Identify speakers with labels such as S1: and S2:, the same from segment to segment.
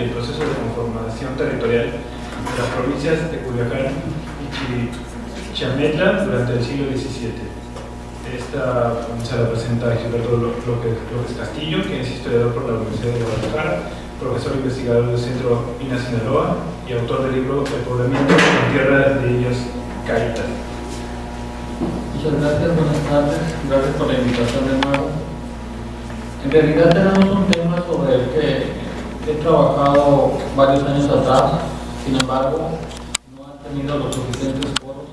S1: el proceso de conformación territorial de las provincias de Culiacán y Chiametla durante el siglo XVII. Esta provincia la presenta Gilberto López Castillo, que es historiador por la Universidad de Guadalajara, profesor investigador del Centro INA Sinaloa y autor del libro El poblamiento en tierra de indios caitas.
S2: Muchas gracias, buenas tardes, gracias por la invitación de nuevo. En realidad tenemos un tema sobre el que he trabajado varios años atrás, sin embargo no han tenido los suficientes foros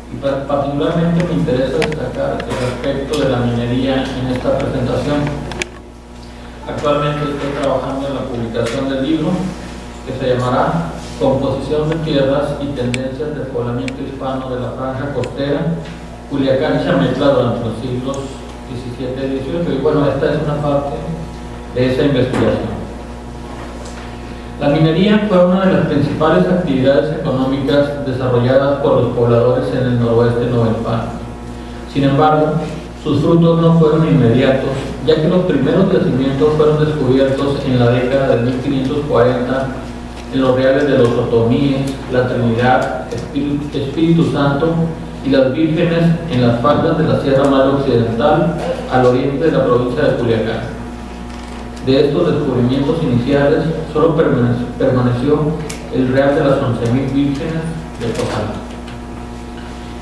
S2: y particularmente me interesa destacar el aspecto de la minería en esta presentación. Actualmente estoy trabajando en la publicación del libro que se llamará Composición de tierras y tendencias del poblamiento hispano de la franja costera, Culiacán y Chiametla durante los siglos XVII y XVIII. Y bueno, esta es una parte de esa investigación. La minería fue una de las principales actividades económicas desarrolladas por los pobladores en el noroeste novelpano. Sin embargo, sus frutos no fueron inmediatos, ya que los primeros yacimientos fueron descubiertos en la década de 1540 en los reales de los Otomíes, la Trinidad, Espíritu Santo y las Vírgenes en las faldas de la Sierra Madre Occidental al oriente de la provincia de Culiacán. De estos descubrimientos iniciales solo permaneció el real de las 11.000 vírgenes de Cozalá.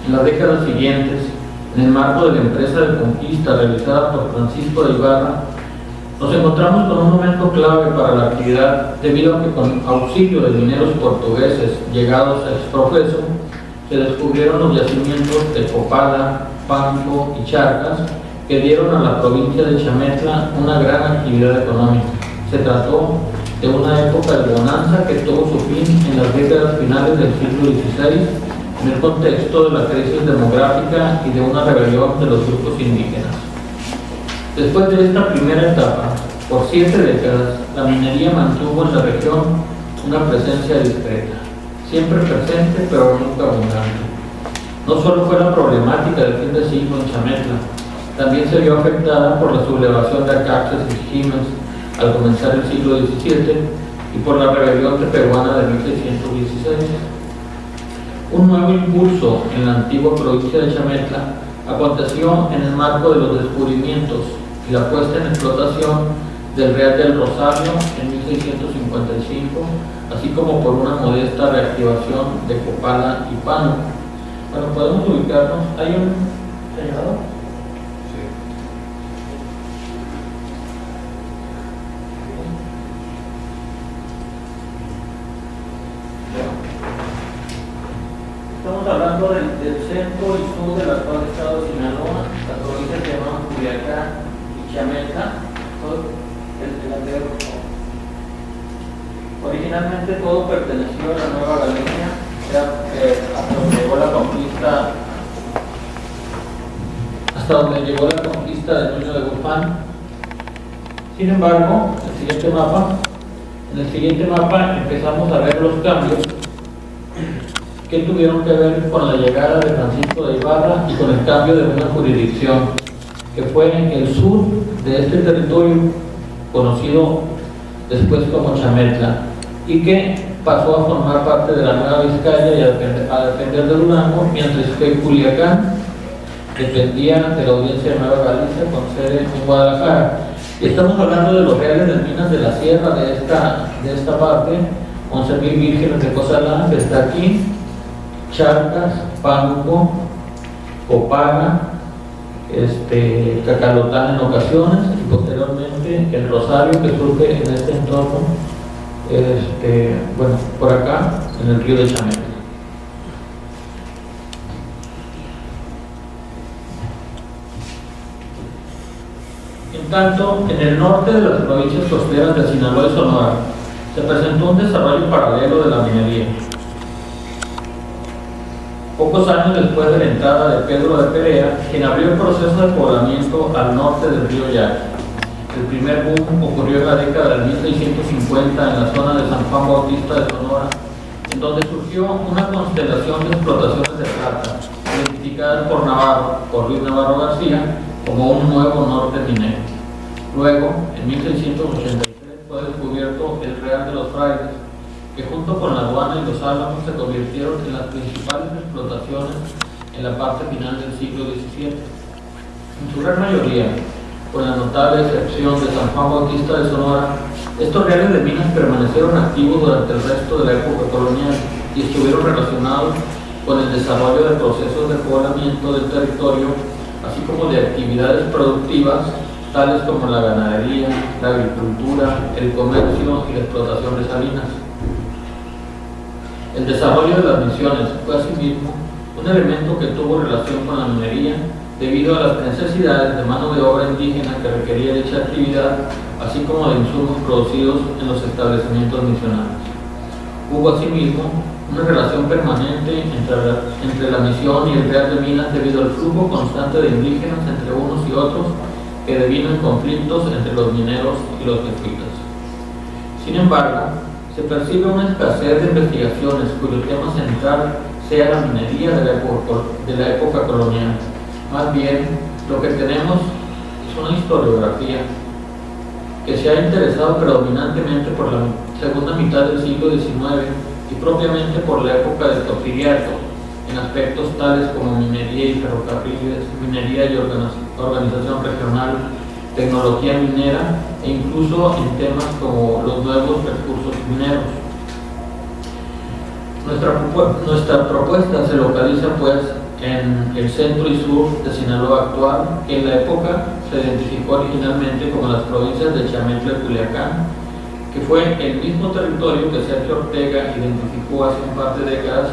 S2: En las décadas siguientes, en el marco de la empresa de conquista realizada por Francisco de Ibarra, nos encontramos con un momento clave para la actividad, debido a que con auxilio de mineros portugueses llegados a exprofeso, se descubrieron los yacimientos de Copala, Pánuco y Charcas, que dieron a la provincia de Chiametla una gran actividad económica. Se trató de una época de bonanza que tuvo su fin en las décadas finales del siglo XVI, en el contexto de la crisis demográfica y de una rebelión de los grupos indígenas. Después de esta primera etapa, por 7 décadas, la minería mantuvo en la región una presencia discreta, siempre presente pero nunca abundante. No solo fue la problemática del fin de siglo en Chiametla, también se vio afectada por la sublevación de Acaxes y Jiménez al comenzar el siglo XVII y por la rebelión tepehuana de 1616. Un nuevo impulso en la antigua provincia de Chiametla aconteció en el marco de los descubrimientos y la puesta en explotación del Real del Rosario en 1655, así como por una modesta reactivación de Copala y Pánuco. Bueno, podemos ubicarnos. ¿Hay un señalador?
S1: Sí.
S2: Estamos hablando del centro y sur del actual estado de Sinaloa. Las provincias se llaman Culiacán y Chiametla. Originalmente todo perteneció a la Nueva Galicia, hasta donde llegó la conquista de Nuño de Guzmán. Sin embargo, en el siguiente mapa empezamos a ver los cambios que tuvieron que ver con la llegada de Francisco de Ibarra y con el cambio de una jurisdicción, que fue el sur de este territorio, conocido después como Chiametla, y que pasó a formar parte de la Nueva Vizcaya y a depender de Durango, mientras que Culiacán dependía de la Audiencia de Nueva Galicia con sede en Guadalajara. Y estamos hablando de los reales de minas de la sierra de esta parte, 11.000 vírgenes de Cozalá, que está aquí, Charcas, Pánuco, Copala, Cacalotán en ocasiones, y posteriormente el Rosario, que surge en este entorno, bueno, por acá, en el río de Chiametla. En tanto, en el norte de las provincias costeras de Sinaloa y Sonora, se presentó un desarrollo paralelo de la minería. Pocos años después de la entrada de Pedro de Perea, quien abrió el proceso de poblamiento al norte del río Yaqui. El primer boom ocurrió en la década de 1650 en la zona de San Juan Bautista de Sonora, en donde surgió una constelación de explotaciones de plata, identificadas por Luis Navarro García como un nuevo norte minero. Luego, en 1683, fue frailes, que junto con la aduana y los álamos se convirtieron en las principales explotaciones en la parte final del siglo XVII. En su gran mayoría, con la notable excepción de San Juan Bautista de Sonora, estos reales de minas permanecieron activos durante el resto de la época colonial y estuvieron relacionados con el desarrollo de procesos de poblamiento del territorio, así como de actividades productivas tales como la ganadería, la agricultura, el comercio y la explotación de salinas. El desarrollo de las misiones fue asimismo un elemento que tuvo relación con la minería debido a las necesidades de mano de obra indígena que requería dicha actividad, así como de insumos producidos en los establecimientos misionales. Hubo asimismo una relación permanente entre la misión y el real de minas debido al flujo constante de indígenas entre unos y otros que devino en conflictos entre los mineros y los jesuitas. Sin embargo, se percibe una escasez de investigaciones cuyo tema central sea la minería de la época colonial. Más bien, lo que tenemos es una historiografía que se ha interesado predominantemente por la segunda mitad del siglo XIX y propiamente por la época del Porfiriato, en aspectos tales como minería y ferrocarriles, minería y organización regional, tecnología minera e incluso en temas como los nuevos recursos mineros. Nuestra propuesta se localiza pues en el centro y sur de Sinaloa actual, que en la época se identificó originalmente como las provincias de Chametla y Culiacán, que fue el mismo territorio que Sergio Ortega identificó hace un par de décadas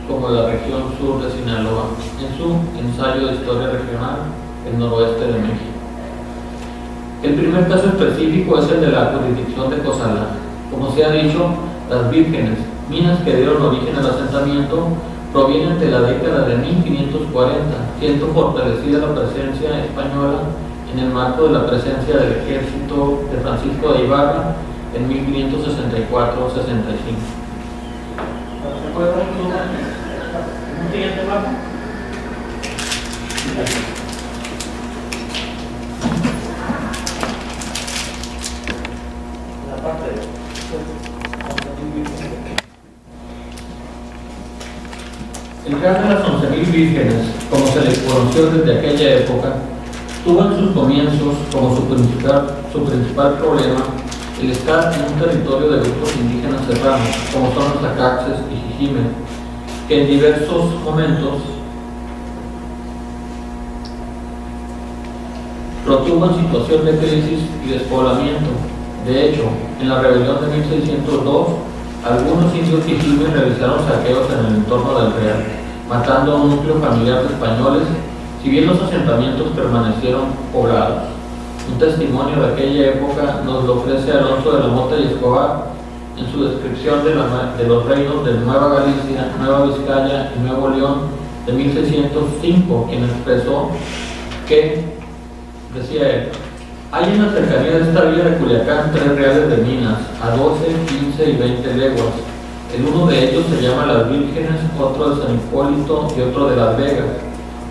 S2: como la región sur de Sinaloa, en su ensayo de historia regional, el noroeste de México. El primer caso específico es el de la jurisdicción de Cozalá. Como se ha dicho, las vírgenes, minas que dieron origen al asentamiento, provienen de la década de 1540, siendo fortalecida la presencia española en el marco de la presencia del ejército de Francisco de Ibarra en 1564-65. ¿Un siguiente mapa? La parte de el real de las 11.000 vírgenes, como se les conoció desde aquella época, tuvo en sus comienzos como su principal problema el estar en un territorio de grupos indígenas serranos, como son los acaxes y jijimes, que en diversos momentos lo tuvo en situación de crisis y despoblamiento. De hecho, en la rebelión de 1602, algunos indios jijimes realizaron saqueos en el entorno del real, matando a un núcleo familiar de españoles, si bien los asentamientos permanecieron poblados. Un testimonio de aquella época nos lo ofrece Alonso de la Mota y Escobar en su descripción de los reinos de Nueva Galicia, Nueva Vizcaya y Nuevo León de 1605, quien expresó que, decía él, hay en la cercanía de esta villa de Culiacán 3 reales de minas, a 12, 15 y 20 leguas. El uno de ellos se llama Las Vírgenes, otro de San Hipólito y otro de Las Vegas,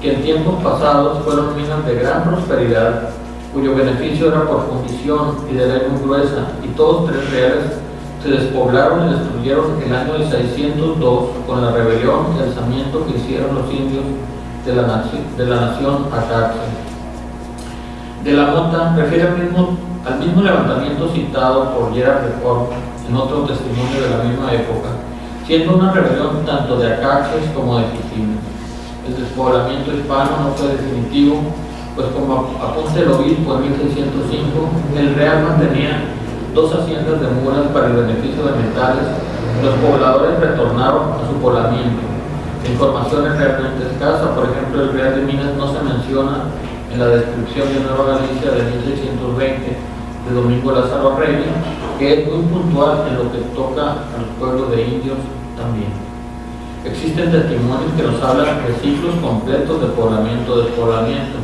S2: que en tiempos pasados fueron minas de gran prosperidad, cuyo beneficio era por fundición y de ley muy gruesa, y todos 3 reales se despoblaron y destruyeron el año de 602 con la rebelión y alzamiento que hicieron los indios de la nación Acaxe. De la Mota refiere al mismo levantamiento citado por Gerard Record en otro testimonio de la misma época, siendo una rebelión tanto de acaxes como de jijimes. El despoblamiento hispano no fue definitivo, pues como apunta el obispo en 1605, el real mantenía 2 haciendas de mulas para el beneficio de metales, y los pobladores retornaron a su poblamiento. La información es realmente escasa, por ejemplo, el real de minas no se menciona en la descripción de Nueva Galicia de 1620 de Domingo Lázaro Reyes, que es muy puntual en lo que toca al pueblo de indios también. Existen testimonios que nos hablan de ciclos completos de poblamiento-despoblamiento,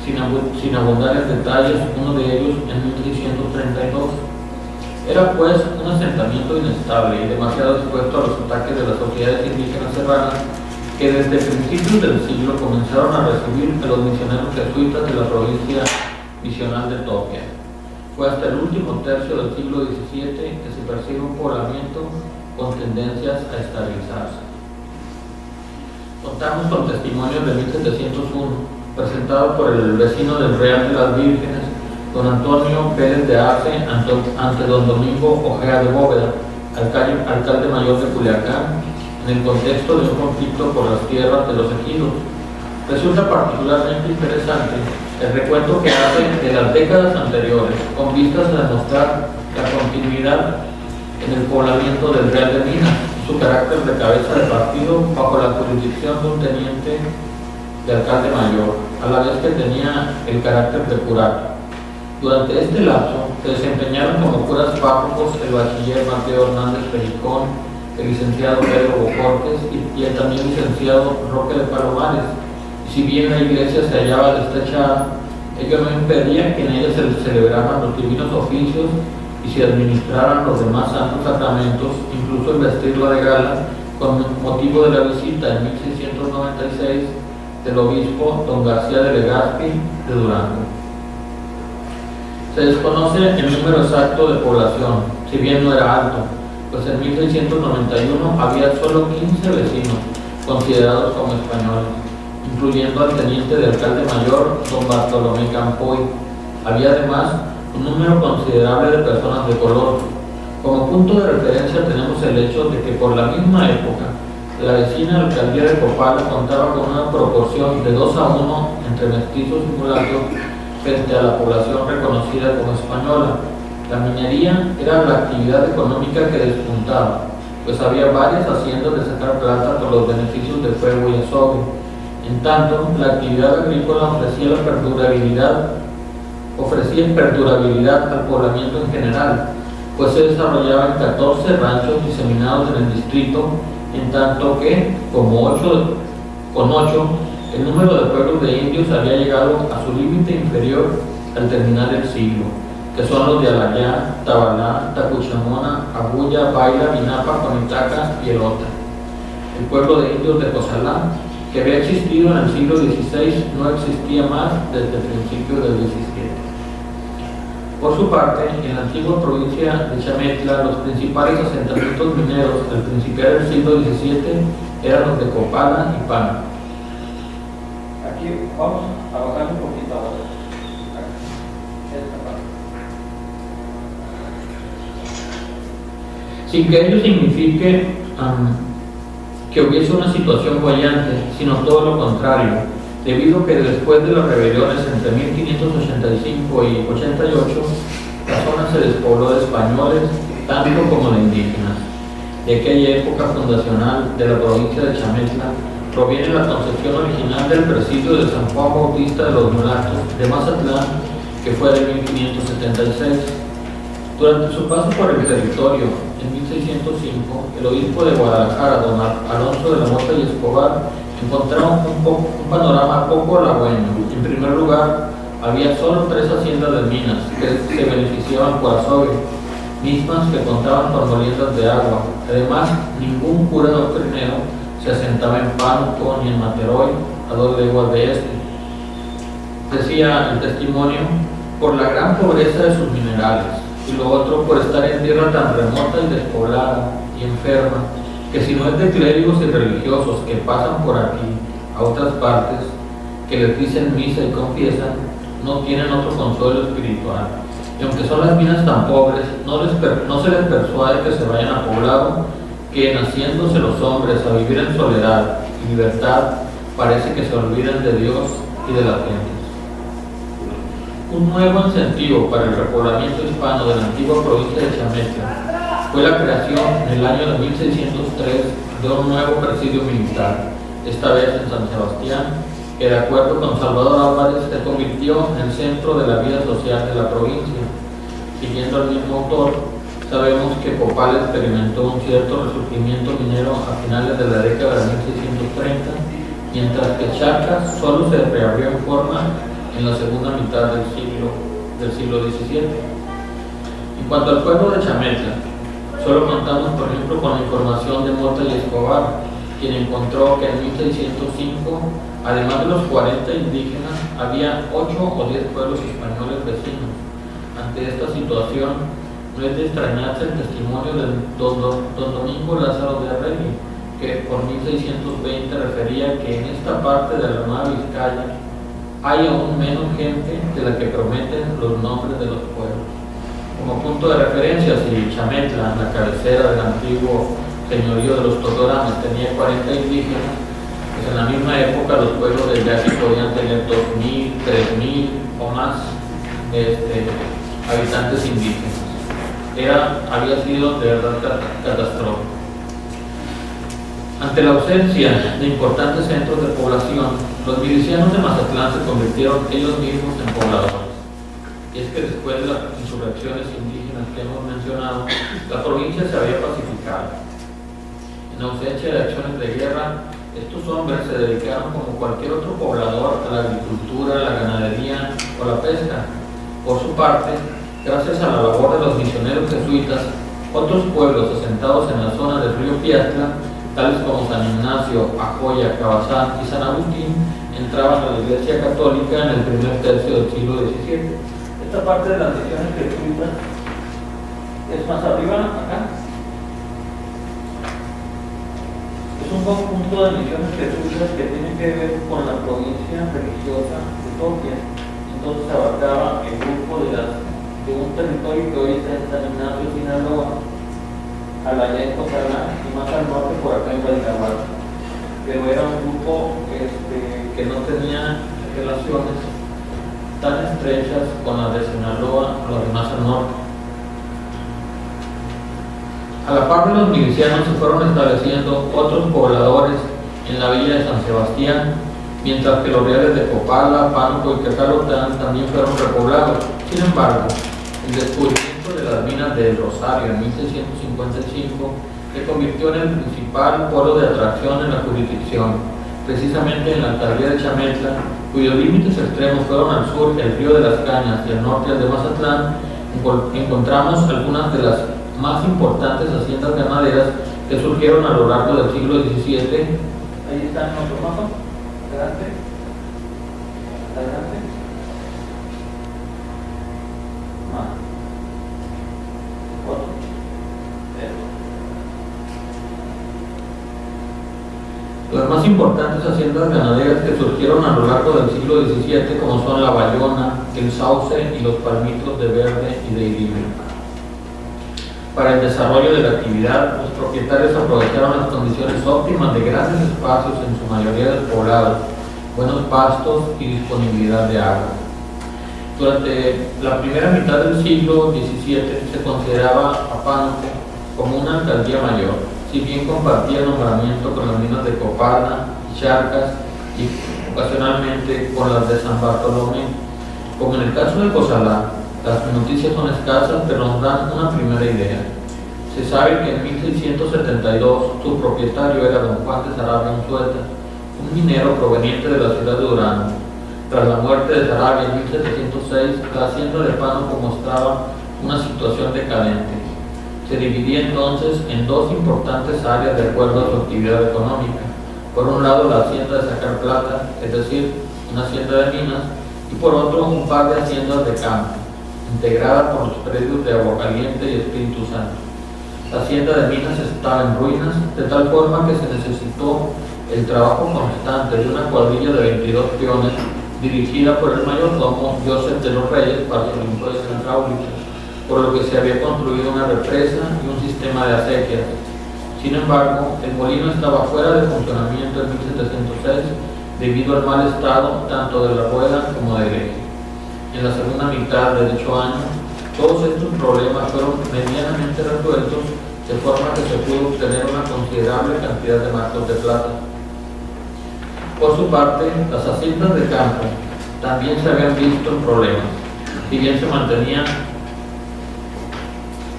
S2: sin abundar en detalles, uno de ellos en 1632. Era pues un asentamiento inestable y demasiado expuesto a los ataques de las sociedades indígenas serranas, que desde principios del siglo comenzaron a recibir a los misioneros jesuitas de la provincia misional de Toquia. Fue hasta el último tercio del siglo XVII que se percibe convertir un poblamiento con tendencias a estabilizarse. Contamos con testimonios de 1701, presentado por el vecino del Real de las Vírgenes, don Antonio Pérez de Arce, ante don Domingo Ojea de Bóveda, alcalde mayor de Culiacán, en el contexto de un conflicto por las tierras de los ejidos. Resulta particularmente interesante el recuento que hace de las décadas anteriores, con vistas a demostrar la continuidad en el poblamiento del Real de Minas, su carácter de cabeza de partido bajo la jurisdicción de un teniente de alcalde mayor, a la vez que tenía el carácter de curato. Durante este lapso se desempeñaron como curas párrocos el bachiller Mateo Hernández Pericón, el licenciado Pedro Bocortes y el también licenciado Roque de Palomares. Y si bien la iglesia se hallaba destechada, ello no impedía que en ella se celebraran los divinos oficios y se administraran los demás santos sacramentos, incluso el vestirlo de gala, con motivo de la visita en 1696 del obispo don García de Legazpi de Durango. Se desconoce el número exacto de población, si bien no era alto, pues en 1691 había solo 15 vecinos considerados como españoles, incluyendo al teniente de alcalde mayor don Bartolomé Campoy. Había además un número considerable de personas de color. Como punto de referencia tenemos el hecho de que por la misma época la vecina alcaldía de Copala contaba con una proporción de 2:1 entre mestizos y mulatos frente a la población reconocida como española. La minería era la actividad económica que despuntaba, pues había varias haciendas de sacar plata por los beneficios del fuego y azogue. En tanto, la actividad agrícola ofrecía perdurabilidad al poblamiento en general, pues se desarrollaban 14 ranchos diseminados en el distrito, en tanto que, con 8, el número de pueblos de indios había llegado a su límite inferior al terminar el siglo, que son los de Alayá, Tabalá, Tacuchamona, Abuya, Baila, Vinapa, Conitaca y Elota. El pueblo de indios de Cozalá, que había existido en el siglo XVI, no existía más desde el principio del XVII. Por su parte, en la antigua provincia de Chametla, los principales asentamientos mineros al principiar el siglo XVII eran los de Copala y Pana. Aquí vamos a bajar un poquito ahora. Esta parte. Sin que ello signifique que hubiese una situación boyante, sino todo lo contrario, debido a que después de las rebeliones entre 1585 y 88, la zona se despobló de españoles, tanto como de indígenas. De aquella época fundacional de la provincia de Chametla proviene la concepción original del presidio de San Juan Bautista de los Mulatos de Mazatlán, que fue de 1576. Durante su paso por el territorio, en 1605, el obispo de Guadalajara, don Alonso de la Mota y Escobar, encontramos un panorama poco halagüeño. En primer lugar, había solo 3 haciendas de minas que se beneficiaban por azogue, mismas que contaban con moliendas de agua. Además, ningún cura doctrinero se asentaba en Pánuco ni en Materoy, a 2 leguas de este. Decía el testimonio, por la gran pobreza de sus minerales, y lo otro por estar en tierra tan remota y despoblada y enferma, que si no es de clérigos y religiosos que pasan por aquí a otras partes, que les dicen misa y confiesan, no tienen otro consuelo espiritual. Y aunque son las minas tan pobres, no se les persuade que se vayan a poblado, que naciéndose los hombres a vivir en soledad y libertad, parece que se olvidan de Dios y de las gentes. Un nuevo incentivo para el repoblamiento hispano de la antigua provincia de Chametla fue la creación en el año de 1603 de un nuevo presidio militar, esta vez en San Sebastián, que de acuerdo con Salvador Álvarez se convirtió en el centro de la vida social de la provincia. Siguiendo al mismo autor, sabemos que Copala experimentó un cierto resurgimiento minero a finales de la década de 1630, mientras que Charcas solo se reabrió en forma en la segunda mitad del siglo XVII. En cuanto al pueblo de Chametla, solo contamos por ejemplo con la información de Mota y Escobar, quien encontró que en 1605, además de los 40 indígenas, había 8 o 10 pueblos españoles vecinos. Ante esta situación, No es de extrañarse el testimonio de don Domingo Lázaro de Arregui, que por 1620 refería que en esta parte de la Nueva Vizcaya hay aún menos gente de la que prometen los nombres de los pueblos. Como punto de referencia, si Chametla, la cabecera del antiguo señorío de los Totorames, tenía 40 indígenas, pues en la misma época los pueblos del Yaqui podían tener 2.000, 3.000 o más habitantes indígenas. Había sido de verdad catastrófico. Ante la ausencia de importantes centros de población, los milicianos de Mazatlán se convirtieron ellos mismos en pobladores. Y es que después de las insurrecciones indígenas que hemos mencionado, la provincia se había pacificado. En ausencia de acciones de guerra, estos hombres se dedicaron como cualquier otro poblador a la agricultura, la ganadería o la pesca. Por su parte, gracias a la labor de los misioneros jesuitas, otros pueblos asentados en la zona del río Piatla, tales como San Ignacio, Ajoya, Cabazán y San Agustín, entraban a la Iglesia Católica en el primer tercio del siglo XVII. Esta parte de las misiones jesuitas es más arriba, acá. Es un conjunto de misiones jesuitas que tienen que ver con la provincia religiosa de Toquia. Entonces abarcaba el grupo de un territorio que hoy está en San Ignacio, Sinaloa, a la allá en Cozalá y más al norte por acá en Guadalajara. Pero era un grupo que no tenía relaciones tan estrechas con las de Sinaloa, los demás al norte. A la par de los milicianos se fueron estableciendo otros pobladores en la villa de San Sebastián, mientras que los reales de Copala, Pánuco y Quetzalotán también fueron repoblados. Sin embargo, el descubrimiento de las minas del Rosario en 1655 se convirtió en el principal polo de atracción en la jurisdicción, precisamente en la alcaldía de Chametla, cuyos límites extremos fueron al sur el río de las Cañas y al norte el de Mazatlán. Encontramos algunas de las más importantes haciendas ganaderas que surgieron a lo largo del siglo XVII. Ahí está en otro mapa. Adelante. Adelante. Las más importantes haciendas ganaderas que surgieron a lo largo del siglo XVII, como son la Bayona, el Sauce y los Palmitos de Verde y de Iribe. Para el desarrollo de la actividad, los propietarios aprovecharon las condiciones óptimas de grandes espacios, en su mayoría despoblados, buenos pastos y disponibilidad de agua. Durante la primera mitad del siglo XVII se consideraba a Pánuco como una alcaldía mayor, si bien compartía el nombramiento con las minas de Copala y Charcas y ocasionalmente con las de San Bartolomé. Como en el caso de Cozalá, las noticias son escasas, pero nos dan una primera idea. Se sabe que en 1672 su propietario era don Juan de Sarabia Unzueta, un minero proveniente de la ciudad de Durango. Tras la muerte de Sarabia en 1706, la hacienda de Pánuco mostraba una situación decadente. Se dividía entonces en dos importantes áreas de acuerdo a su actividad económica. Por un lado, la hacienda de sacar plata, es decir, una hacienda de minas, y por otro, un par de haciendas de campo, integrada por los predios de Agua Caliente y Espíritu Santo. La hacienda de minas estaba en ruinas, de tal forma que se necesitó el trabajo constante de una cuadrilla de 22 peones dirigida por el mayordomo Joseph de los Reyes para sus limpieza hidráulica, por lo que se había construido una represa y un sistema de acequias. Sin embargo, el molino estaba fuera de funcionamiento en 1706 debido al mal estado tanto de la rueda como del eje. En la segunda mitad de dicho año, todos estos problemas fueron medianamente resueltos, de forma que se pudo obtener una considerable cantidad de marcos de plata. Por su parte, las haciendas de campo también se habían visto en problemas. Si bien se mantenía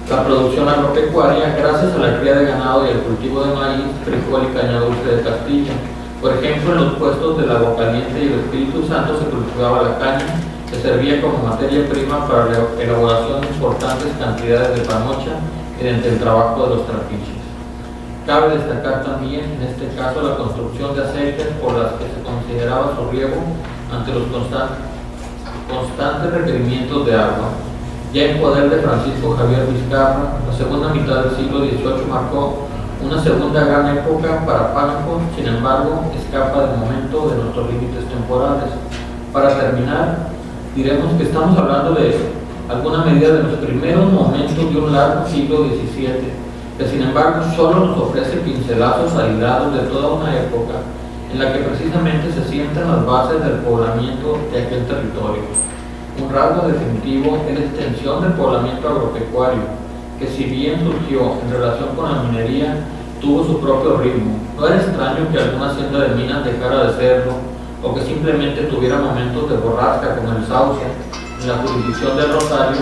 S2: la producción agropecuaria gracias a la cría de ganado y el cultivo de maíz, frijol y caña dulce de Castilla. Por ejemplo, en los puestos del Agua Caliente y el Espíritu Santo se cultivaba la caña, que servía como materia prima para la elaboración de importantes cantidades de panocha mediante el trabajo de los trapiches. Cabe destacar también, en este caso, la construcción de acequias por las que se consideraba su riego ante los constantes requerimientos de agua. ya en poder de Francisco Javier Vizcarra, la segunda mitad del siglo XVIII marcó una segunda gran época para Pánuco, sin embargo, escapa de momento de nuestros límites temporales. Para terminar, diremos que estamos hablando de alguna medida de los primeros momentos de un largo siglo XVII, que sin embargo solo nos ofrece pincelazos aislados de toda una época en la que precisamente se sientan las bases del poblamiento de aquel territorio. Un rasgo definitivo es la extensión del poblamiento agropecuario, que si bien surgió en relación con la minería, tuvo su propio ritmo. No era extraño que alguna hacienda de minas dejara de serlo, o que simplemente tuviera momentos de borrasca como el Sauce, en la jurisdicción del Rosario,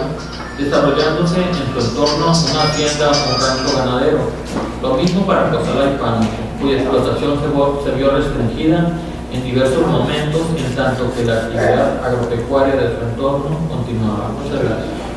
S2: desarrollándose en su entorno una hacienda o un rancho ganadero. Lo mismo para Cozalá y Pánuco, cuya explotación se vio restringida en diversos momentos, en tanto que la actividad agropecuaria de su entorno continuaba. Muchas gracias.